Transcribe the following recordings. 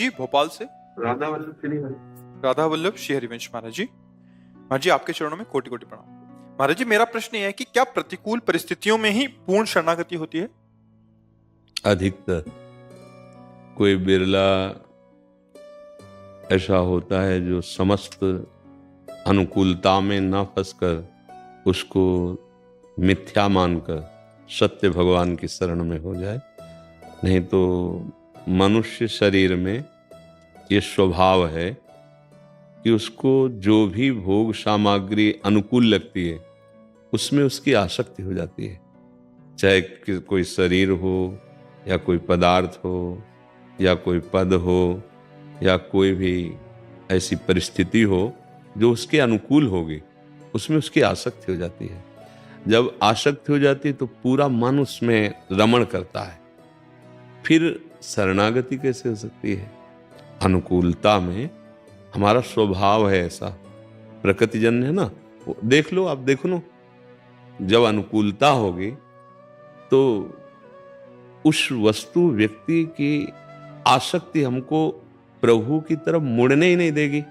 जी भोपाल से। राधा वल्लभ श्री हरि। राधा वल्लभ श्री हरिवंश महाराज जी। महाराज जी आपके चरणों में कोटि कोटि प्रणाम। महाराज जी मेरा प्रश्न यह है कि क्या प्रतिकूल परिस्थितियों में ही पूर्ण शरणागति होती है? अधिकतर कोई बिरला ऐसा होता है जो समस्त अनुकूलता में न फंसकर उसको मिथ्या मानकर सत्य भगवान की शरण में हो जाए। नहीं तो मनुष्य शरीर में ये स्वभाव है कि उसको जो भी भोग सामग्री अनुकूल लगती है उसमें उसकी आसक्ति हो जाती है। चाहे कोई शरीर हो या कोई पदार्थ हो या कोई पद हो या कोई भी ऐसी परिस्थिति हो जो उसके अनुकूल होगी, उसमें उसकी आसक्ति हो जाती है। जब आसक्ति हो जाती है तो पूरा मन उसमें रमण करता है। फिर शरणागति कैसे हो सकती है? अनुकूलता में हमारा स्वभाव है ऐसा, प्रकृतिजन्य है ना। देख लो, आप देखो ना, जब अनुकूलता होगी तो उस वस्तु व्यक्ति की आसक्ति हमको प्रभु की तरफ मुड़ने ही नहीं देगी।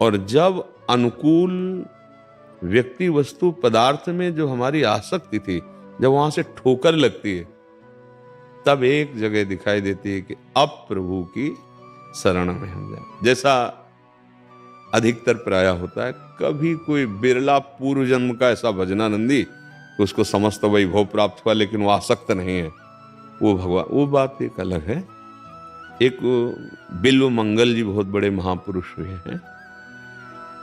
और जब अनुकूल व्यक्ति वस्तु पदार्थ में जो हमारी आसक्ति थी, जब वहां से ठोकर लगती है, तब एक जगह दिखाई देती है कि अब प्रभु की शरण में हम जाए। जैसा अधिकतर प्राय होता है, कभी कोई बिरला पूर्व जन्म का ऐसा भजनानंदी कि उसको समस्त वैभव प्राप्त हुआ लेकिन वो आसक्त नहीं है, वो भगवान, वो बात एक अलग है। एक बिल्व मंगल जी बहुत बड़े महापुरुष हुए हैं,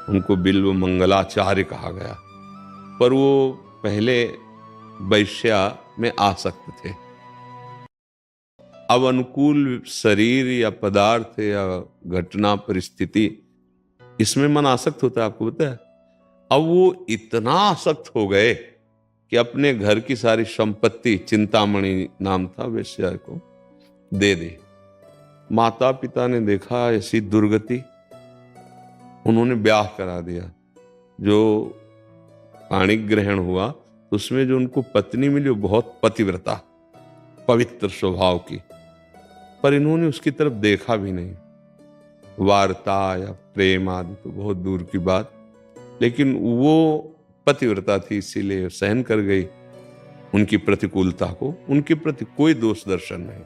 उनको बिल्व मंगलाचार्य कहा गया, पर वो पहले वैश्या में आसक्त थे। अब अनुकूल शरीर या पदार्थ या घटना परिस्थिति, इसमें मन आसक्त होता है, आपको पता है। अब वो इतना आसक्त हो गए कि अपने घर की सारी संपत्ति, चिंतामणि नाम था वैश्या को, दे दी। माता पिता ने देखा ऐसी दुर्गति, उन्होंने ब्याह करा दिया। जो पाणिक ग्रहण हुआ तो उसमें जो उनको पत्नी मिली वो बहुत पतिव्रता, पवित्र स्वभाव की, पर इन्होंने उसकी तरफ देखा भी नहीं। वार्ता या प्रेम आदि तो बहुत दूर की बात, लेकिन वो पतिव्रता थी, इसीलिए सहन कर गई उनकी प्रतिकूलता को। उनके प्रति कोई दोष दर्शन नहीं।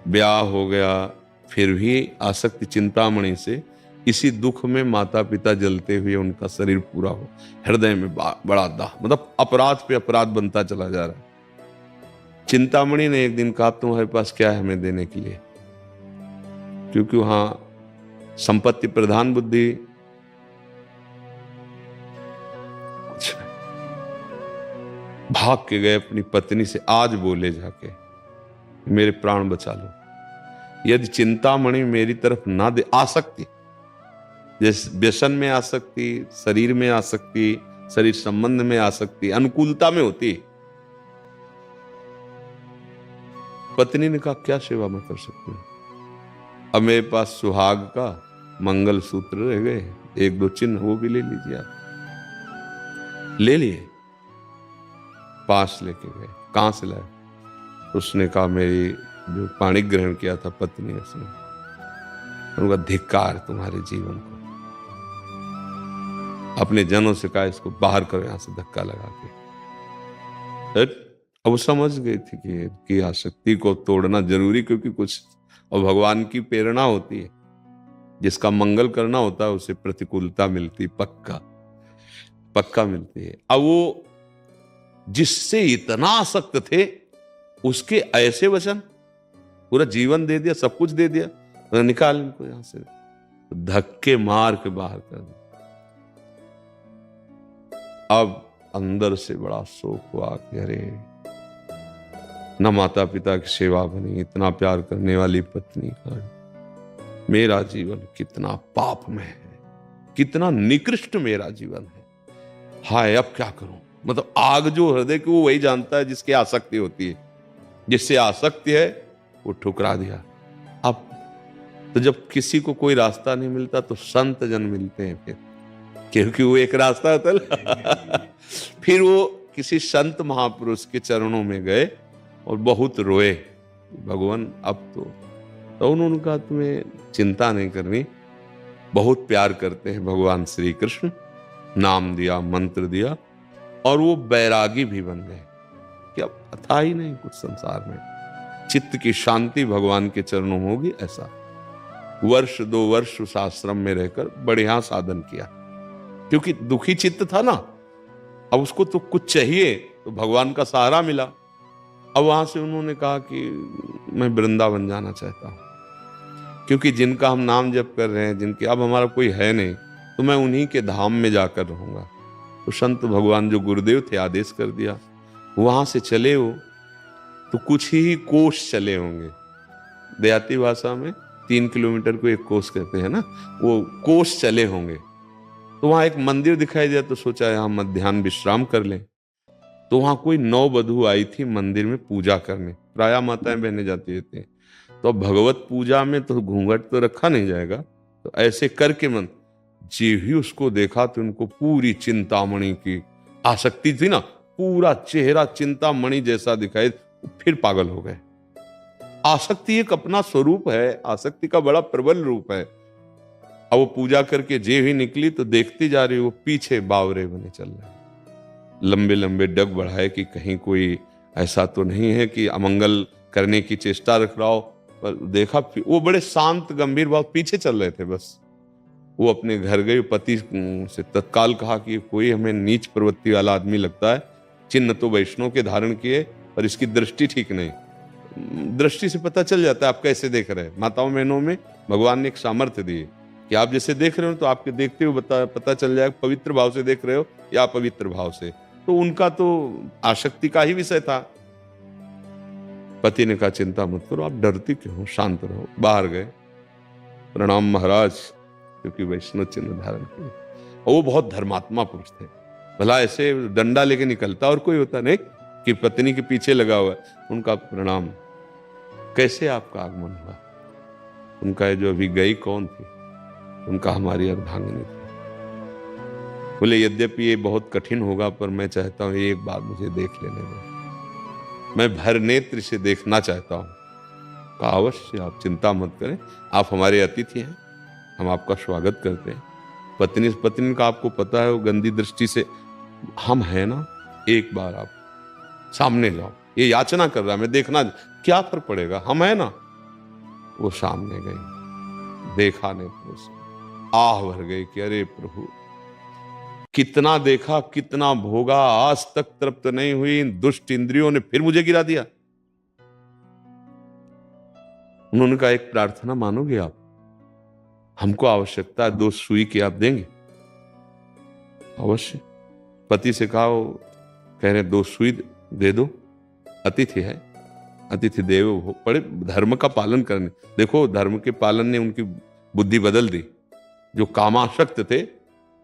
ब्याह हो गया, फिर भी आसक्ति चिंतामणि से, इसी दुख में माता पिता जलते हुए उनका शरीर पूरा हो, हृदय में बड़ा दाह, मतलब अपराध पे अपराध बनता चला जा रहा है। चिंतामणि ने एक दिन कहा, तुम्हारे पास क्या है हमें देने के लिए? क्योंकि वहां संपत्ति प्रधान बुद्धि कुछ नहीं। भाग के गए अपनी पत्नी से, आज बोले जाके मेरे प्राण बचा लो। यदि चिंतामणि मेरी तरफ ना दे, आसक्ति, जैसे व्यसन में आसक्ति, शरीर में आसक्ति, शरीर संबंध में आसक्ति अनुकूलता में होती। पत्नी ने कहा, क्या सेवा मैं कर सकती हूं? अब मेरे पास सुहाग का मंगल सूत्र रह गए, एक दो चिन्ह, वो भी ले लीजिए आप। ले लिए, पास लेके गए। कहां से लाए? उसने कहा, मेरी जो पाणिक ग्रहण किया था पत्नी, उसने। उनका धिक्कार तुम्हारे जीवन को। अपने जनों से कहा, इसको बाहर करो यहां से, धक्का लगा के। अब वो समझ गई थी कि आसक्ति को तोड़ना जरूरी, क्योंकि कुछ और भगवान की प्रेरणा होती है। जिसका मंगल करना होता है उसे प्रतिकूलता मिलती, पक्का मिलती है। अब वो जिससे इतना आसक्त थे उसके ऐसे वचन, पूरा जीवन दे दिया, सब कुछ दे दिया, निकाल इनको यहां से, धक्के मार के बाहर कर दिया। अब अंदर से बड़ा शोक हुआ कि अरे, न माता पिता की सेवा बनी, इतना प्यार करने वाली पत्नी का मेरा जीवन कितना पापमय है, कितना निकृष्ट मेरा जीवन है। हाय, अब क्या करूं? मतलब आग जो हृदय की, वो वही जानता है जिसकी आसक्ति होती है। जिससे आसक्ति है वो ठुकरा दिया। अब तो जब किसी को कोई रास्ता नहीं मिलता तो संत जन मिलते हैं फिर, क्योंकि वो एक रास्ता होता है। फिर वो किसी संत महापुरुष के चरणों में गए और बहुत रोए, भगवान अब तो तो उन्होंने कहा तुम्हें चिंता नहीं करनी, बहुत प्यार करते हैं भगवान श्री कृष्ण, नाम दिया, मंत्र दिया, और वो बैरागी भी बन गए कि अब था ही नहीं कुछ संसार में, चित्त की शांति भगवान के चरणों में होगी। ऐसा 1-2 वर्ष उस आश्रम में रहकर बढ़िया साधन किया, क्योंकि दुखी चित्त था ना, अब उसको तो कुछ चाहिए, तो भगवान का सहारा मिला। अब वहां से उन्होंने कहा कि मैं वृंदावन जाना चाहता हूं, क्योंकि जिनका हम नाम जप कर रहे हैं, जिनके अब हमारा कोई है नहीं, तो मैं उन्हीं के धाम में जाकर रहूंगा। तो संत भगवान जो गुरुदेव थे आदेश कर दिया, वहां से चले हो तो कुछ ही कोस चले होंगे, देहाती भाषा में 3 किलोमीटर को 1 कोस कहते हैं ना, वो कोस चले होंगे। तो वहां एक मंदिर दिखाई दिया, तो सोचा यहां मध्याह्न विश्राम कर लें। तो वहां कोई 9 वधू आई थी मंदिर में पूजा करने, प्रायः माताएं बहनें जाती रहती हैं। तो अब भगवत पूजा में तो घूंघट तो रखा नहीं जाएगा, तो ऐसे करके मन जी ही उसको देखा तो उनको पूरी चिंतामणि की आसक्ति थी ना, पूरा चेहरा चिंतामणि जैसा दिखाई, फिर पागल हो गए। आसक्ति एक अपना स्वरूप है, आसक्ति का बड़ा प्रबल रूप है। अब वो पूजा करके जे ही निकली तो देखती जा रही, वो पीछे बावरे बने चल रहे, लंबे लंबे डग बढ़ाए कि कहीं कोई ऐसा तो नहीं है कि अमंगल करने की चेष्टा रख रहा हो। पर देखा वो बड़े शांत गंभीर भाव पीछे चल रहे थे। बस वो अपने घर गए, पति से तत्काल कहा कि कोई हमें नीच प्रवृत्ति वाला आदमी लगता है, चिन्ह तो वैष्णव के धारण किए पर इसकी दृष्टि ठीक नहीं। दृष्टि से पता चल जाता है आप कैसे देख रहे हैं। माताओं बहनों में भगवान ने एक सामर्थ्य दी कि आप जैसे देख रहे हो तो आपके देखते हुए पता चल जाएगा पवित्र भाव से देख रहे हो या अपवित्र भाव से। तो उनका तो आसक्ति का ही विषय था। पति ने कहा चिंता मत करो, आप डरती क्यों हो, शांत रहो। बाहर गए, प्रणाम महाराज, क्योंकि वैष्णव चिन्ह धारण किए। और वो बहुत धर्मात्मा पुरुष थे, भला ऐसे डंडा लेके निकलता और कोई होता नहीं कि पत्नी के पीछे लगा हुआ है। उनका प्रणाम, कैसे आपका आगमन हुआ? उनका जो अभी गई कौन थी? उनका हमारी अर्धांगिनी थी। बोले यद्यपि ये बहुत कठिन होगा पर मैं चाहता हूं एक बार मुझे देख लेने दो, मैं भर नेत्र से देखना चाहता हूं। कहा अवश्य, आप चिंता मत करें, आप हमारे अतिथि हैं, हम आपका स्वागत करते हैं। पत्नी का आपको पता है वो गंदी दृष्टि से, हम हैं ना, एक बार आप सामने जाओ, ये याचना कर रहा है, मैं देखना, क्या फर्क पड़ेगा, हम है ना। वो सामने गई, देखा नेत्रों से, आह भर गई कि अरे प्रभु, कितना देखा कितना भोगा, आज तक तृप्त नहीं हुई इन दुष्ट इंद्रियों ने फिर मुझे गिरा दिया। उन्होंने कहा एक प्रार्थना मानोगे आप? हमको आवश्यकता है 2 सुई की, आप देंगे? अवश्य। पति से कहा, कह रहे 2 सुई दे दो, अतिथि है, अतिथि देवो भव। बड़े धर्म का पालन करने, देखो धर्म के पालन ने उनकी बुद्धि बदल दी। जो कामासक्त थे,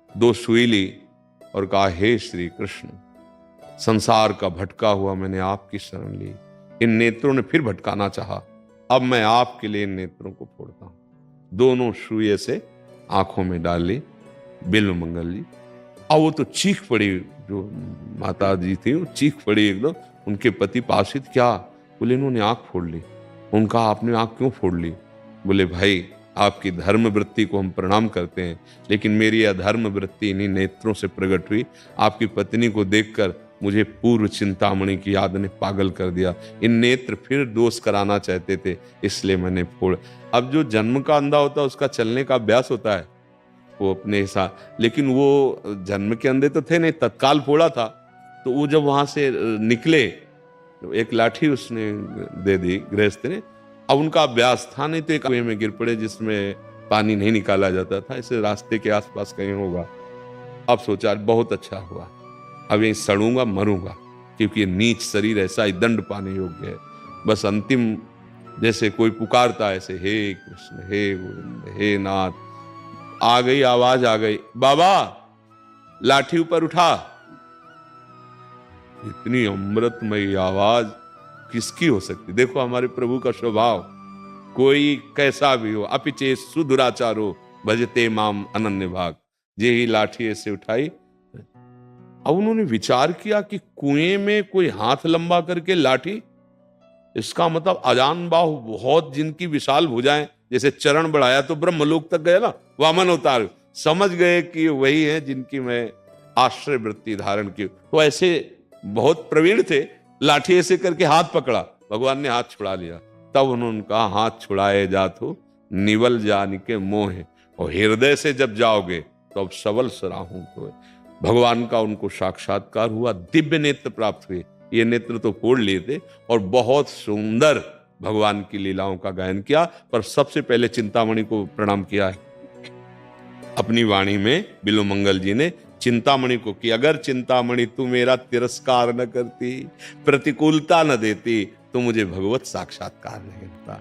2 सुई ली और कहा हे श्री कृष्ण, संसार का भटका हुआ मैंने आपकी शरण ली, इन नेत्रों ने फिर भटकाना चाहा, अब मैं आपके लिए इन नेत्रों को फोड़ता हूं। दोनों सुई से आंखों में डाल ली, बिल्व मंगल ली। अब वो तो चीख पड़ी, जो माता जी थी वो चीख पड़ी एकदम। उनके पति पास ही, क्या? बोले इन्होंने आंख फोड़ ली। उनका आपने आंख क्यों फोड़ ली? बोले भाई आपकी धर्म वृत्ति को हम प्रणाम करते हैं, लेकिन मेरी अधर्म वृत्ति इन्हीं नेत्रों से प्रकट हुई। आपकी पत्नी को देखकर मुझे पूर्व चिंतामणि की याद ने पागल कर दिया। इन नेत्र फिर दोष कराना चाहते थे, इसलिए मैंने फोड़। अब जो जन्म का अंधा होता है उसका चलने का अभ्यास होता है, वो अपने साथ, लेकिन वो जन्म के अंधे तो थे नहीं, तत्काल फोड़ा था। तो वो जब वहां से निकले तो एक लाठी उसने दे दी गृहस्थ ने। अब उनका अभ्यास था नहीं, तो एक कुएं में गिर पड़े जिसमें पानी नहीं निकाला जाता था, इसे रास्ते के आसपास कहीं होगा। अब सोचा बहुत अच्छा हुआ, अब यहीं सड़ूंगा मरूंगा, क्योंकि ये नीच शरीर ऐसा ही दंड पाने योग्य है। बस अंतिम जैसे कोई पुकारता ऐसे, हे कृष्ण हे गोविंद हे नाथ। आ गई आवाज, आ गई, बाबा लाठी ऊपर उठा। इतनी अमृतमयी आवाज किसकी हो सकती? देखो हमारे प्रभु का स्वभाव, कोई कैसा भी हो, अपिचे सुदुराचारो भजते माम अनन्य भाग। ये ही लाठी ऐसे उठाई। अब उन्होंने विचार किया कि कुएं में कोई हाथ लंबा करके लाठी, इसका मतलब अजान बाहु, बहुत जिनकी विशाल भुजाएं, जैसे चरण बढ़ाया तो ब्रह्मलोक तक गए ना, वामन अवतार, समझ गए कि वही है जिनकी मैं आश्रय वृत्ति धारण की। तो ऐसे बहुत प्रवीण थे, लाठी ऐसे करके हाथ पकड़ा, भगवान ने हाथ छुड़ा लिया, तब उन्होंने कहा हाथ छुड़ाए जातो निवल जान के मोह, और हृदय से जब जाओगे तो अब सबल सराहूं तो भगवान का उनको साक्षात्कार हुआ, दिव्य नेत्र प्राप्त हुए। ये नेत्र तो फोड़ लिए थे और बहुत सुंदर भगवान की लीलाओं का गायन किया। पर सबसे पहले चिंतामणि को प्रणाम किया है अपनी वाणी में बिल्वमंगल जी ने चिंतामणि को, कि अगर चिंतामणि तू मेरा तिरस्कार न करती, प्रतिकूलता न देती, तो मुझे भगवत साक्षात्कार नहीं होता।